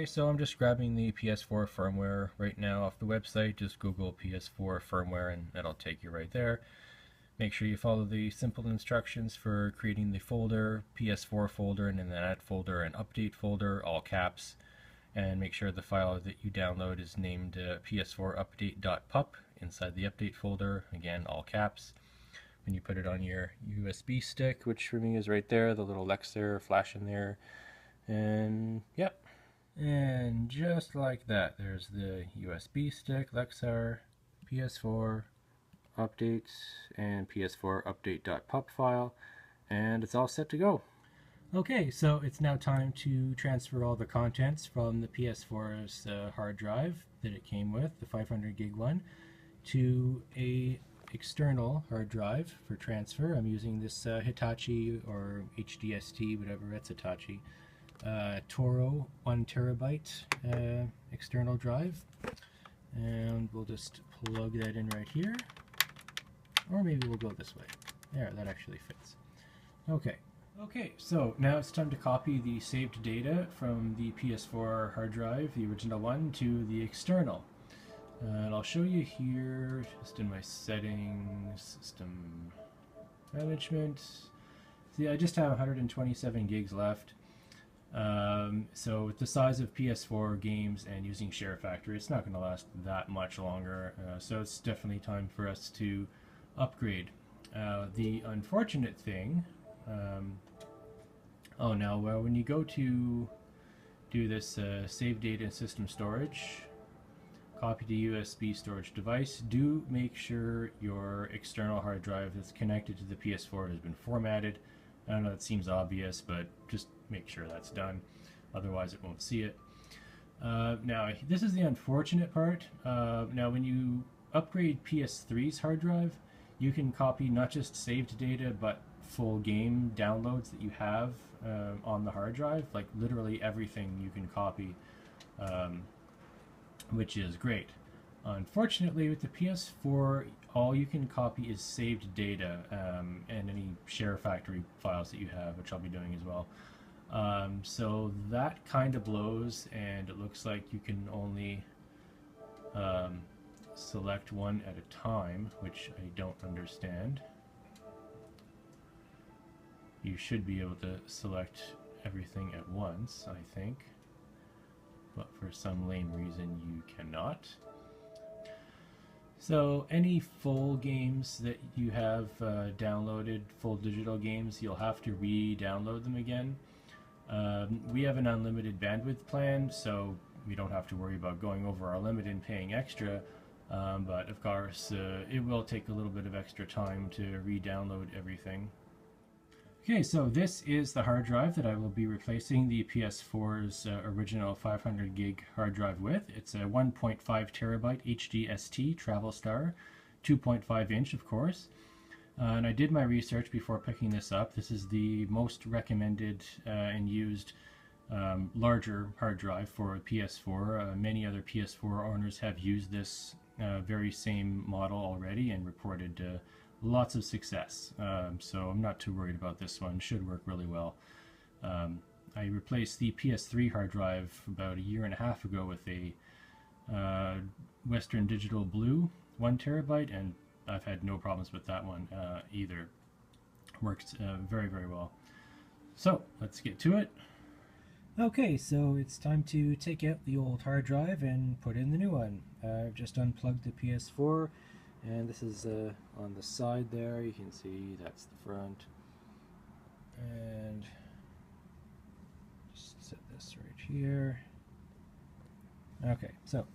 so I'm just grabbing the PS4 firmware right now off the website. Just Google PS4 firmware and that'll take you right there. Make sure you follow the simple instructions for creating the folder, PS4 folder, and in that folder an update folder, all caps. And make sure the file that you download is named ps4update.pup inside the update folder, again all caps. When you put it on your USB stick, which for me is right there, the little Lexer flashing there, and yep. And just like that, there's the USB stick, Lexar, PS4 updates, and PS4 update.pup file, and it's all set to go. Okay, so it's now time to transfer all the contents from the PS4's hard drive that it came with, the 500 gig one, to a external hard drive for transfer. I'm using this Hitachi or HDST, whatever, it's Hitachi, Toro 1 terabyte external drive, and we'll just plug that in right here, or maybe we'll go this way. There, that actually fits. Okay, so now it's time to copy the saved data from the PS4 hard drive, the original one, to the external. And I'll show you here, just in my settings, system management. See, I just have 127 gigs left. So with the size of PS4 games and using Share Factory, it's not going to last that much longer. So it's definitely time for us to upgrade. The unfortunate thing, when you go to do this save data in system storage, copy to USB storage device, do make sure your external hard drive that's connected to the PS4 has been formatted. I know that seems obvious, but just make sure that's done, otherwise it won't see it. Now this is the unfortunate part. Now when you upgrade PS3's hard drive, you can copy not just saved data but full game downloads that you have on the hard drive, like literally everything you can copy, which is great. Unfortunately, with the PS4, all you can copy is saved data and any Share Factory files that you have, which I'll be doing as well. So that kind of blows, and it looks like you can only select one at a time, which I don't understand. You should be able to select everything at once, I think, but for some lame reason you cannot. So any full games that you have downloaded, full digital games, you'll have to re-download them again. We have an unlimited bandwidth plan, so we don't have to worry about going over our limit and paying extra, but of course it will take a little bit of extra time to re-download everything. Okay, so this is the hard drive that I will be replacing the PS4's original 500 gig hard drive with. It's a 1.5 terabyte HDST Travel Star, 2.5 inch of course. And I did my research before picking this up. This is the most recommended and used larger hard drive for PS4. Many other PS4 owners have used this very same model already and reported lots of success, so I'm not too worried about this one. Should work really well. I replaced the PS3 hard drive about a year and a half ago with a Western Digital Blue 1 terabyte, and I've had no problems with that one either. Works very, very well. So let's get to it. Okay, so it's time to take out the old hard drive and put in the new one. I've just unplugged the PS4. And this is on the side there, you can see that's the front. And just set this right here. Okay, so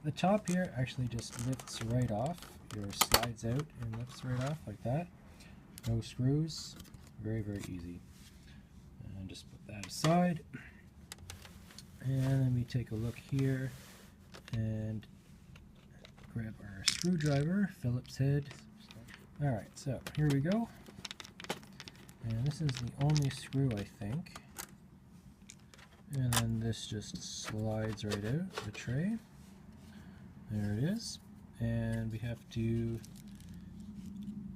the top here actually just lifts right off, or slides out and lifts right off like that. No screws, very, very easy. And just put that aside. And let me take a look here and grab our screwdriver, Phillips head. Alright, so here we go. And this is the only screw, I think. And then this just slides right out the tray. There it is. And we have to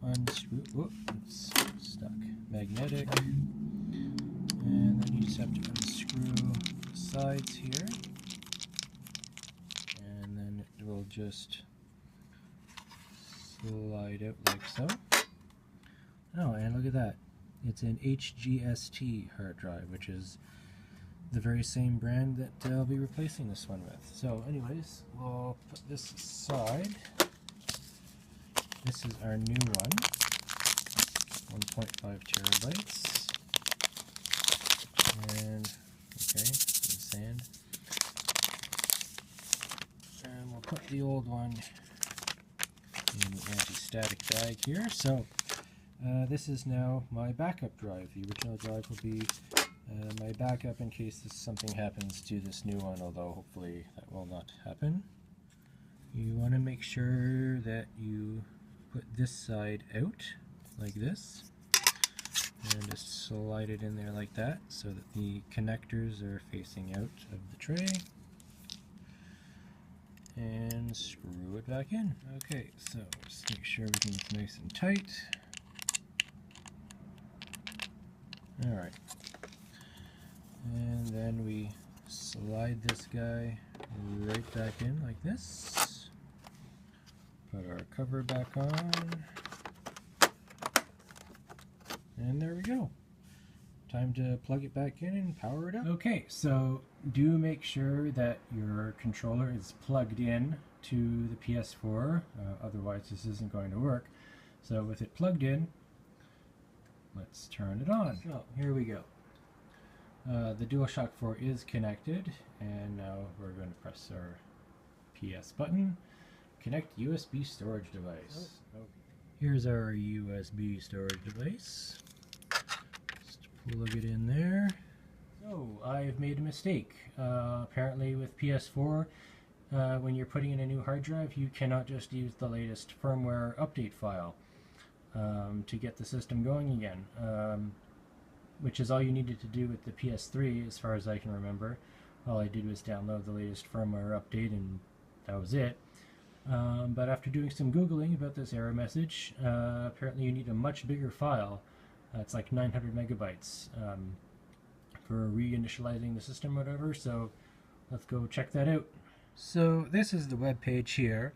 unscrew. Whoop, it's stuck. Magnetic. And then you just have to unscrew the sides here, and then it will just slide out like so. Oh, and look at that. It's an HGST hard drive, which is the very same brand that I'll be replacing this one with. So anyways, we'll put this aside. This is our new one, 1.5 terabytes. And, okay, some sand. And we'll put the old one in the anti-static bag here. So this is now my backup drive. The original drive will be my backup in case something happens to this new one, although hopefully that will not happen. You want to make sure that you put this side out like this and just slide it in there like that so that the connectors are facing out of the tray, and screw it back in. Okay, so just make sure everything's nice and tight. Alright. And then we slide this guy right back in like this. Put our cover back on. And there we go. Time to plug it back in and power it up. Okay, so do make sure that your controller is plugged in to the PS4, otherwise this isn't going to work. So with it plugged in, let's turn it on. So here we go. The DualShock 4 is connected, and now we're going to press our PS button. Connect USB storage device. Oh. Here's our USB storage device. Just plug it in there. So I've made a mistake. Apparently with PS4, when you're putting in a new hard drive, you cannot just use the latest firmware update file to get the system going again. Which is all you needed to do with the PS3 as far as I can remember. All I did was download the latest firmware update and that was it. But after doing some Googling about this error message, apparently you need a much bigger file. It's like 900 megabytes for reinitializing the system or whatever, so let's go check that out. So this is the web page here.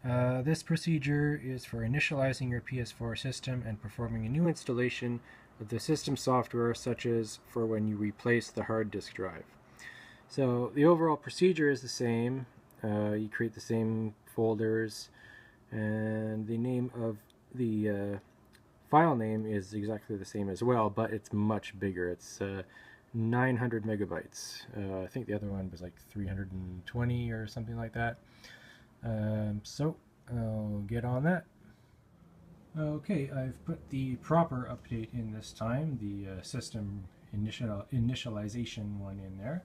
This procedure is for initializing your PS4 system and performing a new installation of the system software, such as for when you replace the hard disk drive. So the overall procedure is the same. You create the same folders, and the name of the file name is exactly the same as well, but it's much bigger. It's 900 megabytes. I think the other one was like 320 or something like that. So I'll get on that. Okay, I've put the proper update in this time, the system initialization one in there.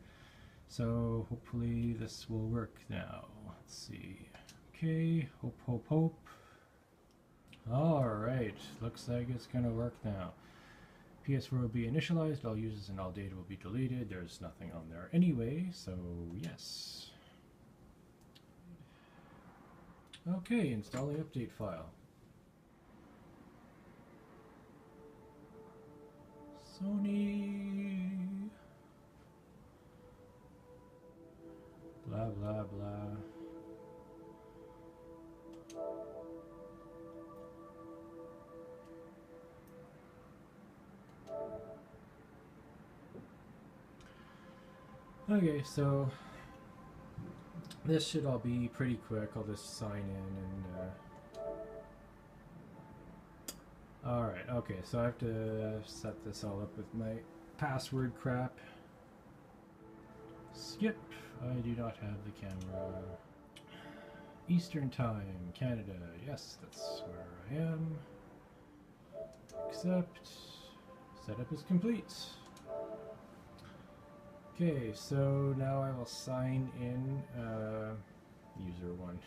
So hopefully this will work now. Let's see. Okay, hope, hope, hope. Alright, looks like it's gonna work now. PS4 will be initialized, all users and all data will be deleted. There's nothing on there anyway, so yes. Okay, install the update file. Sony. Blah blah blah. Okay, so this should all be pretty quick. I'll just sign in and alright, okay, so I have to set this all up with my password crap. Skip. I do not have the camera. Eastern Time, Canada. Yes, that's where I am. Accept. Setup is complete. Okay, so now I will sign in user 1.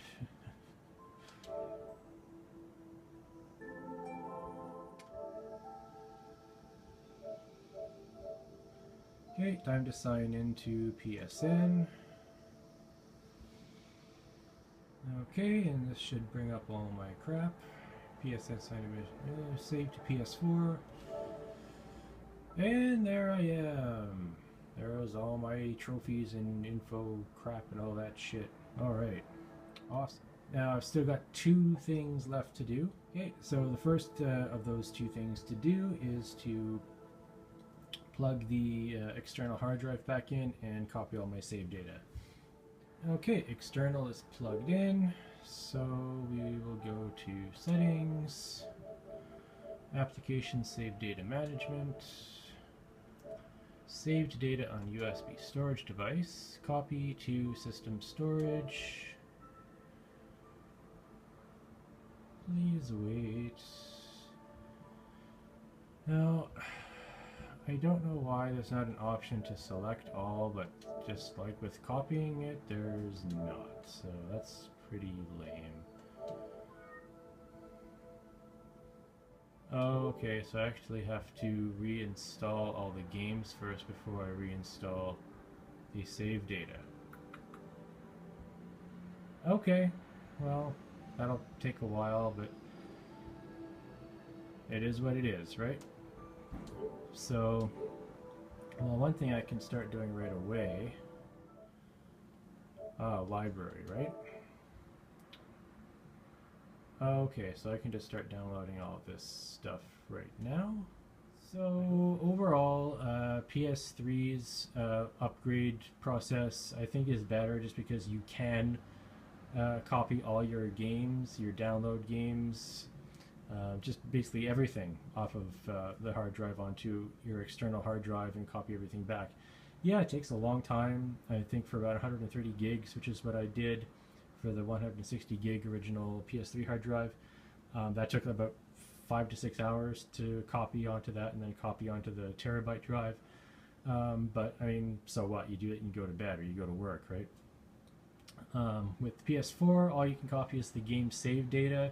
Okay, time to sign into PSN. Okay, and this should bring up all my crap. PSN sign in, save to PS4. And there I am. There's all my trophies and info crap and all that shit. Alright, awesome. Now I've still got 2 things left to do. Okay, so the first of those 2 things to do is to plug the external hard drive back in and copy all my save data. Okay, external is plugged in, so we will go to Settings, Application Save Data Management, Saved data on USB storage device, copy to system storage. Please wait. Now, I don't know why there's not an option to select all, but just like with copying it, there's not. So that's pretty lame. Okay, so I actually have to reinstall all the games first before I reinstall the save data. Okay, well, that'll take a while, but it is what it is, right? So, well, one thing I can start doing right away, library, right? Okay, so I can just start downloading all of this stuff right now. So overall, PS3's upgrade process I think is better just because you can copy all your games, your download games, just basically everything off of the hard drive onto your external hard drive and copy everything back. Yeah, it takes a long time, I think for about 130 gigs, which is what I did for the 160 gig original PS3 hard drive. That took about 5 to 6 hours to copy onto that and then copy onto the terabyte drive. But I mean, so what? You do it and you go to bed or you go to work, right? With the PS4, all you can copy is the game save data.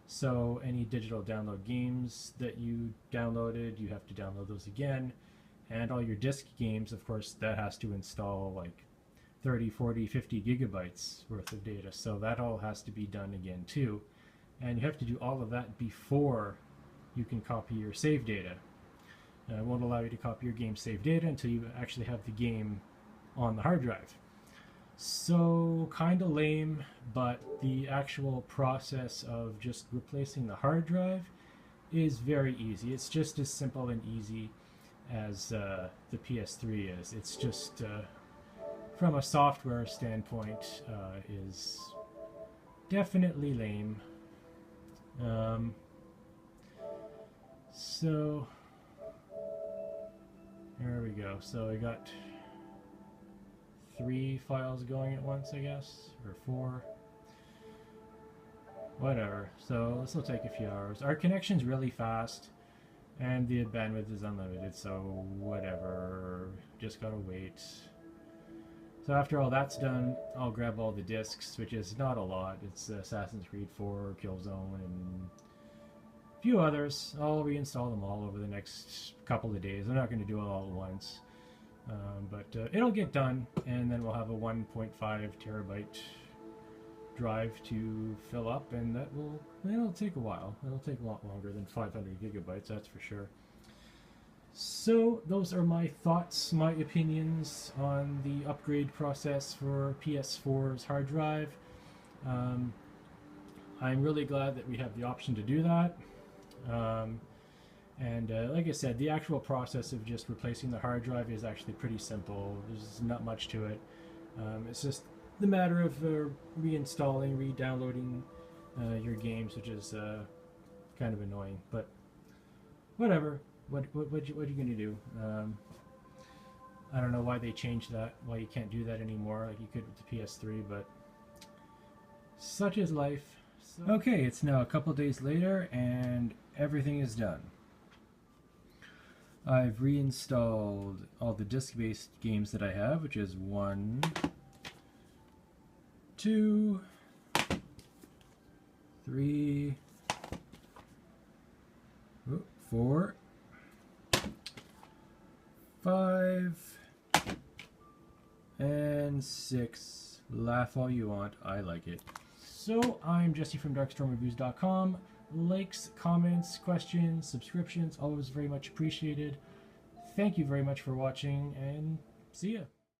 So any digital download games that you downloaded, you have to download those again. And all your disc games, of course, that has to install like 30, 40, 50 gigabytes worth of data. So that all has to be done again too. And you have to do all of that before you can copy your save data. It won't allow you to copy your game save data until you actually have the game on the hard drive. So kind of lame, but the actual process of just replacing the hard drive is very easy. It's just as simple and easy as the PS3 is. It's just from a software standpoint is definitely lame. So there we go. So I got 3 files going at once, I guess, or 4. Whatever. So this will take a few hours. Our connection's really fast, and the bandwidth is unlimited, so whatever. Just gotta wait. So after all that's done, I'll grab all the discs, which is not a lot. It's Assassin's Creed 4, Killzone, and a few others. I'll reinstall them all over the next couple of days. I'm not going to do it all at once. But it'll get done, and then we'll have a 1.5 terabyte drive to fill up, and it'll take a while. It'll take a lot longer than 500 gigabytes, that's for sure. So those are my thoughts, my opinions on the upgrade process for PS4's hard drive. I'm really glad that we have the option to do that. And like I said, the actual process of just replacing the hard drive is actually pretty simple. There's not much to it. It's just the matter of reinstalling, re-downloading your games, which is kind of annoying, but whatever. What are you going to do? I don't know why they changed that, why you can't do that anymore like you could with the PS3, but such is life. So okay, it's now a couple days later and everything is done. I've reinstalled all the disc-based games that I have, which is 1, 2, 3, 4, 5, and 6. Laugh all you want, I like it. So, I'm Jesse from DarkstormReviews.com. Likes, comments, questions, subscriptions, always very much appreciated. Thank you very much for watching, and See ya.